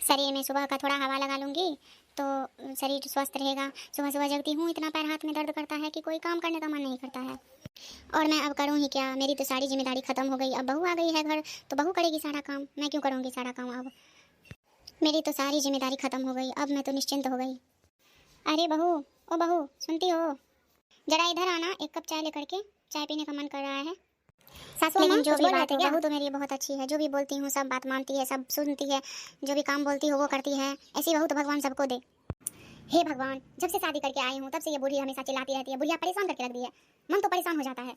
शरीर में सुबह का थोड़ा हवा लगा लूँगी तो शरीर स्वस्थ रहेगा। सुबह सुबह जगती हूँ, इतना पैर हाथ में दर्द करता है कि कोई काम करने का मन नहीं करता है। और मैं अब करूँ ही क्या, मेरी तो सारी जिम्मेदारी खत्म हो गई। अब बहू आ गई है घर तो बहू करेगी सारा काम, मैं क्यों करूँगी सारा काम। अब मेरी तो सारी जिम्मेदारी खत्म हो गई, अब मैं तो निश्चिंत हो गई। अरे बहू, ओ बहू, सुनती हो? जरा इधर आना, एक कप चाय लेकर के, चाय पीने का मन कर रहा है। सासू लेकिन जो भी बात है, बहू तो मेरी बहुत अच्छी है, जो भी बोलती हूँ सब बात मानती है, सब सुनती है, जो भी काम बोलती हो वो करती है। ऐसी बहू तो भगवान सबको दे। हे भगवान, जब से शादी करके आई हूँ तब से ये बूढ़ी हमेशा चिल्लाती रहती है। बुढ़िया परेशान करके रख दी है, मन तो परेशान हो जाता है।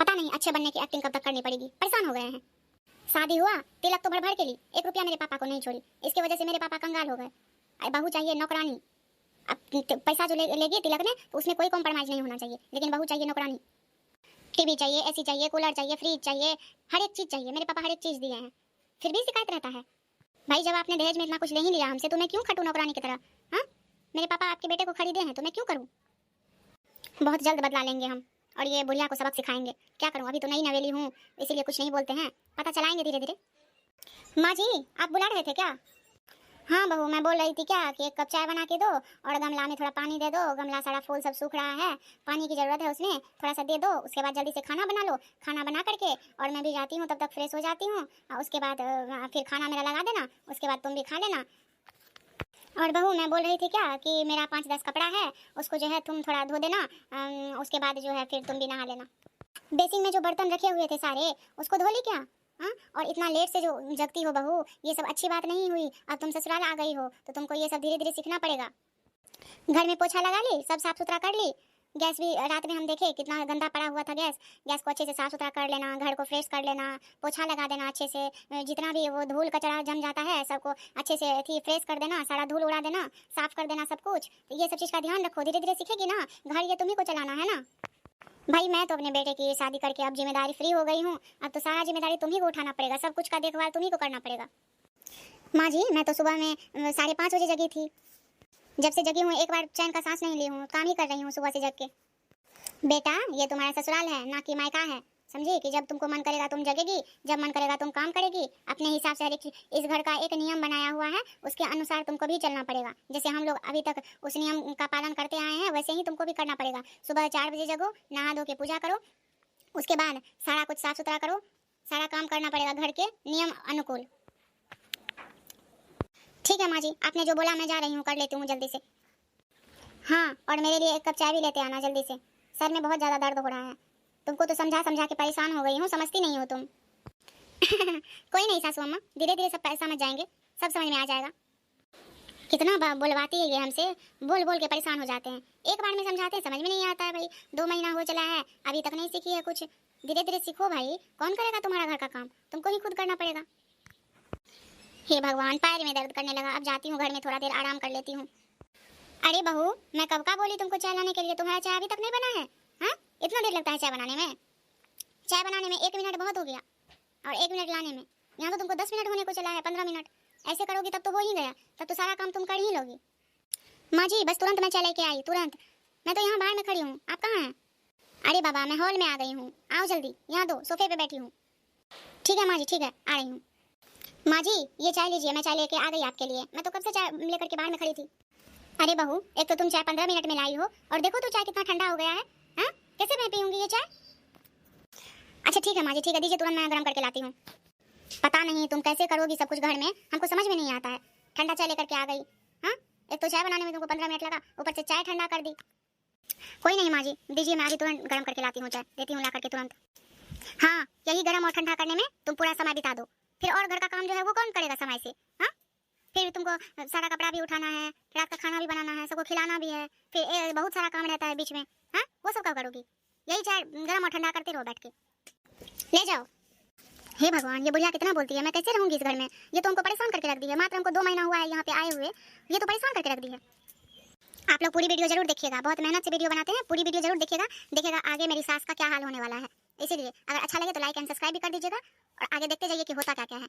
पता नहीं अच्छे बनने की एक्टिंग कब तक करनी पड़ेगी, परेशान हो गए हैं। शादी हुआ, तिलक तो भर भर के ली, 1 रुपया मेरे पापा को नहीं छोड़ी, इसकी वजह से मेरे पापा कंगाल हो गए। बहू चाहिए नौकरानी। अब पैसा जो लेगी तिलक ने तो उसमें कोई कॉम्प्रोमाइज नहीं होना चाहिए, लेकिन बहू चाहिए नौकरानी। टीवी चाहिए, एसी चाहिए, कूलर चाहिए, फ्रिज चाहिए, हर एक चीज चाहिए। मेरे पापा हर एक चीज दिए हैं, फिर भी शिकायत रहता है। भाई जब आपने दहेज में इतना कुछ ले ही लिया हमसे तो मैं क्यों खटूं नौकरानी की तरह? हाँ, मेरे पापा आपके बेटे को खरीदे हैं तो मैं क्यों करूं? बहुत जल्द बदला लेंगे हम और ये बुढ़िया को सबक सिखाएंगे। क्या करूं, अभी तो नई नवेली हूँ इसीलिए कुछ नहीं बोलते हैं, पता चलाएंगे धीरे धीरे। माँ जी, आप बुला रहे थे क्या? हाँ बहू, मैं बोल रही थी क्या कि 1 कप चाय बना के दो और गमला में थोड़ा पानी दे दो। गमला सारा फूल सब सूख रहा है, पानी की ज़रूरत है उसमें, थोड़ा सा दे दो। उसके बाद जल्दी से खाना बना लो, खाना बना करके और मैं भी जाती हूँ, तब तक फ्रेश हो जाती हूँ। और उसके बाद फिर खाना मेरा लगा देना, उसके बाद तुम भी खा लेना। और बहू मैं बोल रही थी क्या कि मेरा 5-10 कपड़ा है, उसको जो है तुम थोड़ा धो देना। उसके बाद जो है फिर तुम भी नहा लेना। बेसिन में जो बर्तन रखे हुए थे सारे, उसको धो ली क्या? हाँ, और इतना लेट से जो जगती हो बहू, ये सब अच्छी बात नहीं हुई। अब तुम ससुराल आ गई हो तो तुमको ये सब धीरे धीरे सीखना पड़ेगा। घर में पोछा लगा ली, सब साफ सुथरा कर ली। गैस भी रात में हम देखे कितना गंदा पड़ा हुआ था गैस, गैस को अच्छे से साफ सुथरा कर लेना, घर को फ्रेश कर लेना, पोछा लगा देना अच्छे से। जितना भी वो धूल कचरा जम जाता है सबको अच्छे से फ्रेश कर देना, सारा धूल उड़ा देना, साफ कर देना सब कुछ। तो ये सब चीज़ का ध्यान रखो, धीरे धीरे सीखेगी ना, घर ये तुम्ही को चलाना है ना। भाई मैं तो अपने बेटे की शादी करके अब जिम्मेदारी फ्री हो गई हूँ, अब तो सारा जिम्मेदारी तुम्ही को उठाना पड़ेगा, सब कुछ का देखभाल तुम्ही को करना पड़ेगा। माँ जी, मैं तो सुबह में 5:30 बजे जगी थी, जब से जगी हूँ एक बार चैन का सांस नहीं ली हूँ, काम ही कर रही हूँ सुबह से जग के। बेटा ये तुम्हारा ससुराल है ना कि मायका है, समझी कि जब तुमको मन करेगा तुम जगेगी, जब मन करेगा तुम काम करेगी अपने हिसाब से। हर एक इस घर का एक नियम बनाया हुआ है, उसके अनुसार तुमको भी चलना पड़ेगा। जैसे हम लोग अभी तक उस नियम का पालन करते आए हैं वैसे ही तुमको भी करना पड़ेगा। सुबह 4 बजे जगो, नहा धो के पूजा करो, उसके बाद सारा कुछ साफ सुथरा करो, सारा काम करना पड़ेगा घर के नियम अनुकूल। ठीक है माँ जी, आपने जो बोला मैं जा रही हूँ, कर लेती हूँ जल्दी से। हाँ, और मेरे लिए 1 कप चाय भी लेते आना जल्दी से, सर में बहुत ज़्यादा दर्द हो रहा है। तुमको तो समझा समझा के परेशान हो गई हूँ, समझती नहीं हो तुम। कोई नहीं सासू अम्मा, धीरे धीरे सब समझ जाएंगे, सब समझ में आ जाएगा। कितना बुलवाती है ये हमसे, बोल बोल के परेशान हो जाते हैं। एक बार में समझाते हैं समझ में नहीं आता है। भाई 2 महीना हो चला है, अभी तक नहीं सीखी है कुछ, धीरे धीरे सीखो भाई। कौन करेगा तुम्हारा घर का काम, तुमको ही खुद करना पड़ेगा। हे भगवान, पैर में दर्द करने लगा, अब जाती हूँ घर में थोड़ा देर आराम कर लेती हूँ। अरे बहू, मैं कब का बोली तुमको चाय लाने के लिए, तुम्हारा चाय अभी तक नहीं बना है? हाँ, इतना देर लगता है चाय बनाने में? चाय बनाने में 1 मिनट बहुत हो गया, और 1 मिनट लाने में यहाँ तो तुमको 10 मिनट होने को चला है, 15 मिनट। ऐसे करोगी तब तो हो ही गया, तब तो सारा काम तुम कर ही लोगी। माँ जी बस तुरंत मैं चाय लेके आई, तुरंत। मैं तो यहाँ बाहर में खड़ी हूँ, आप कहाँ हैं? अरे बाबा मैं हॉल में आ गई हूँ, आओ जल्दी, यहाँ दो सोफे पे बैठी हूँ। ठीक है माँ जी, ठीक है आ रही हूँ। माँ जी ये चाय लीजिए, मैं चाय लेके आ गई आपके लिए, मैं तो कब से चाय लेकर के बाहर में खड़ी थी। अरे बहू, एक तो तुम चाय 15 मिनट में लाई हो, और देखो तो चाय कितना ठंडा हो गया है। हाँ, कैसे मैं पीऊंगी ये चाय? अच्छा ठीक है माँ जी, ठीक है, दीजिए तुरंत मैं गर्म करके लाती हूँ। पता नहीं तुम कैसे करोगी सब कुछ घर में, हमको समझ में नहीं आता है। ठंडा चाय लेकर के आ गई। हाँ, एक तो चाय बनाने में तुमको 15 मिनट लगा, ऊपर से चाय ठंडा कर दी। कोई नहीं माँ जी, दीजिए मैं अभी तुरंत गर्म करके लाती हूँ चाय, देती हूँ ला करके तुरंत। हाँ, यही गर्म और ठंडा करने में तुम पूरा समय बिता दो, फिर और घर का काम जो है वो कौन करेगा समय से? हाँ, फिर तुमको सारा कपड़ा भी उठाना है, रात का खाना भी बनाना है, सबको खिलाना भी है, फिर बहुत सारा काम रहता है बीच में। हाँ, वो सब कब करोगी? यही चाय गर्म और ठंडा करते रहो बैठ के, ले जाओ। हे भगवान, ये बुढ़िया कितना बोलती है, मैं कैसे रहूंगी इस घर में? ये तो हमको परेशान करके रख दी है, मात्र हमको 2 महीना हुआ है यहाँ पे आए हुए, ये तो परेशान करके रख दी है। आप लोग पूरी वीडियो जरूर देखिएगा, बहुत मेहनत से वीडियो बनाते हैं, पूरी वीडियो जरूर देखिएगा आगे मेरी सास का क्या हाल होने वाला है। इसीलिए अगर अच्छा लगे तो लाइक एंड सब्सक्राइब भी कर दीजिएगा, और आगे देखते जाइए कि होता क्या क्या है।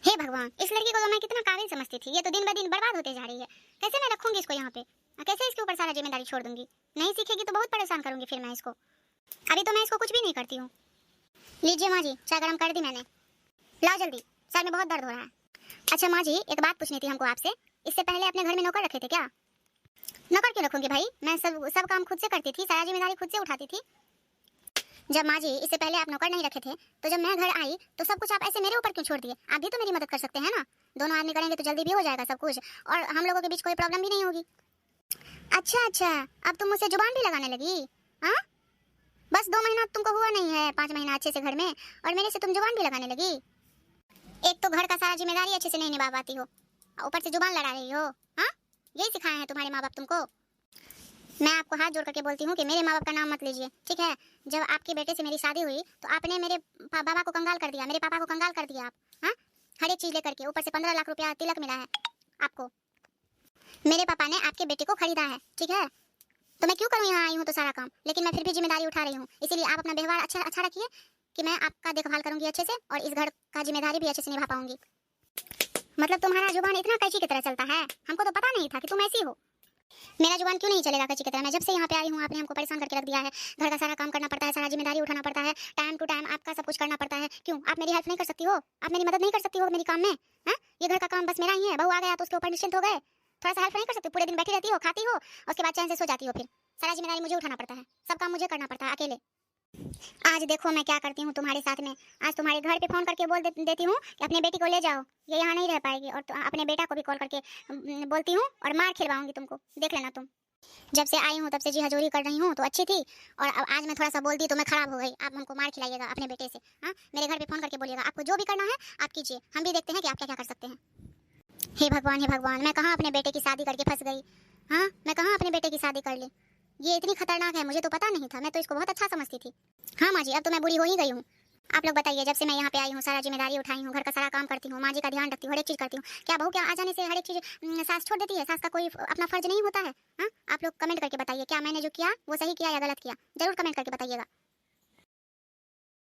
हे भगवान, इस लड़की को तो मैं कितना काबिल समझती थी, ये तो दिन ब दिन बर्बाद होते जा रही है। कैसे मैं रखूंगी इसको यहाँ पे, कैसे इसके ऊपर सारा जिम्मेदारी छोड़ दूंगी? नहीं सीखेगी तो बहुत परेशान करूंगी फिर मैं इसको। अभी तो मैं इसको कुछ भी नहीं करती हूँ। लीजिए माँ जी, चाय गर्म कर दी मैंने, लाओ जल्दी, सर में बहुत दर्द हो रहा है। अच्छा माँ जी, एक बात पूछनी थी हमको आपसे। इससे पहले अपने घर में नौकर रखे थे क्या? नौकर क्यों रखूंगी भाई, मैं सब काम खुद से करती थी, सारा जिम्मेदारी खुद से उठाती थी। जब माँ जी इससे पहले आप नौकर नहीं रखे थे, तो जब मैं घर आई तो सब कुछ आप ऐसे मेरे ऊपर क्यों छोड़ दिए? आप भी तो मेरी मदद कर सकते हैं ना। दोनों आदमी करेंगे तो जल्दी भी हो जाएगा सब कुछ, और हम लोगों के बीच कोई प्रॉब्लम भी नहीं होगी। अच्छा अच्छा, अब तुम मुझसे जुबान भी लगाने लगी? हाँ, बस 2 महीना तुमको हुआ नहीं है, 5 महीना अच्छे से घर में, और मेरे से तुम जुबान भी लगाने लगी। एक तो घर का सारा जिम्मेदारी अच्छे से नहीं निभा पाती हो, ऊपर से जुबान लड़ा रही हो। हाँ, यही सिखाए हैं तुम्हारे माँ बाप तुमको? मैं आपको हाथ जोड़ करके बोलती हूँ कि मेरे माँ बाप का नाम मत लीजिए, ठीक है? जब आपके बेटे से मेरी शादी हुई तो आपने मेरे बाबा को कंगाल कर दिया, मेरे पापा को कंगाल कर दिया आप। हाँ, हर एक चीज लेकर के, ऊपर से 15 लाख रुपया तिलक मिला है आपको। मेरे पापा ने आपके बेटे को खरीदा है, ठीक है? तो मैं क्यों करूँ, यहाँ आई हूँ तो सारा काम, लेकिन मैं फिर भी जिम्मेदारी उठा रही हूँ। इसीलिए आप अपना व्यवहार अच्छा अच्छा रखिए कि मैं आपका देखभाल करूंगी अच्छे से, और इस घर का जिम्मेदारी भी अच्छे से निभा पाऊंगी। मतलब तुम्हारा जुबान इतना कैची की तरह चलता है, हमको तो पता नहीं था कि तुम ऐसी हो। मेरा जुबान क्यों नहीं चलेगा कैची की तरह? मैं जब से यहाँ पे आई हूँ आपने हमको परेशान करके रख दिया है। घर का सारा काम करना पड़ता है, सारा जिम्मेदारी उठाना पड़ता है, टाइम टू टाइम आपका सब कुछ करना पड़ता है। क्यों आप मेरी हेल्प नहीं कर सकती हो? आप मेरी मदद नहीं कर सकती हो मेरी काम में? हाँ, ये घर का काम बस मेरा ही है, बहू आ गया तो उसके ऊपर निश्चिंत हो गए, थोड़ा सा हेल्प नहीं कर सकती? पूरे दिन बैठी रहती हो, खाती हो, उसके बाद चैन से सो जाती हो, फिर सारा जिम्मेदारी मुझे उठाना पड़ता है, सब काम मुझे करना पड़ता है अकेले। आज देखो मैं क्या करती हूँ तुम्हारे साथ में। आज तुम्हारे घर पे फोन करके बोल देती हूँ कि अपने बेटी को ले जाओ, ये यहाँ नहीं रह पाएगी, और अपने बेटा को भी कॉल करके बोलती हूँ, और मार खिलवाऊंगी तुमको, देख लेना तुम। जब से आई हूँ तब से जी हजूरी कर रही हूँ तो अच्छी थी, और अब आज मैं थोड़ा सा बोल दी तो मैं खराब हो गई। आप हमको मार खिलाइएगा अपने बेटे से। हाँ, मेरे घर पे फोन करके बोलिएगा, आपको जो भी करना है आप कीजिए, हम भी देखते हैं कि आप क्या क्या कर सकते हैं। हे भगवान हे भगवान, मैं कहाँ अपने बेटे की शादी करके फंस गई। हाँ, मैं कहाँ अपने बेटे की शादी कर ली। ये इतनी खतरनाक है, मुझे तो पता नहीं था, मैं तो इसको बहुत अच्छा समझती थी। हाँ माँ जी, अब तो मैं बुरी हो ही गई हूँ। आप लोग बताइए, जब से मैं यहाँ पे आई हूँ सारा जिम्मेदारी उठाई हूँ, घर का सारा काम करती हूँ, माँ जी का ध्यान रखती हूँ, हर एक चीज़ करती हूँ, क्या बहू क्या आ जाने से हर एक चीज़ सास छोड़ देती है? सास का कोई अपना फर्ज नहीं होता है? हाँ, आप लोग कमेंट करके बताइए, क्या मैंने जो किया वो सही किया या गलत किया, जरूर कमेंट करके बताइएगा।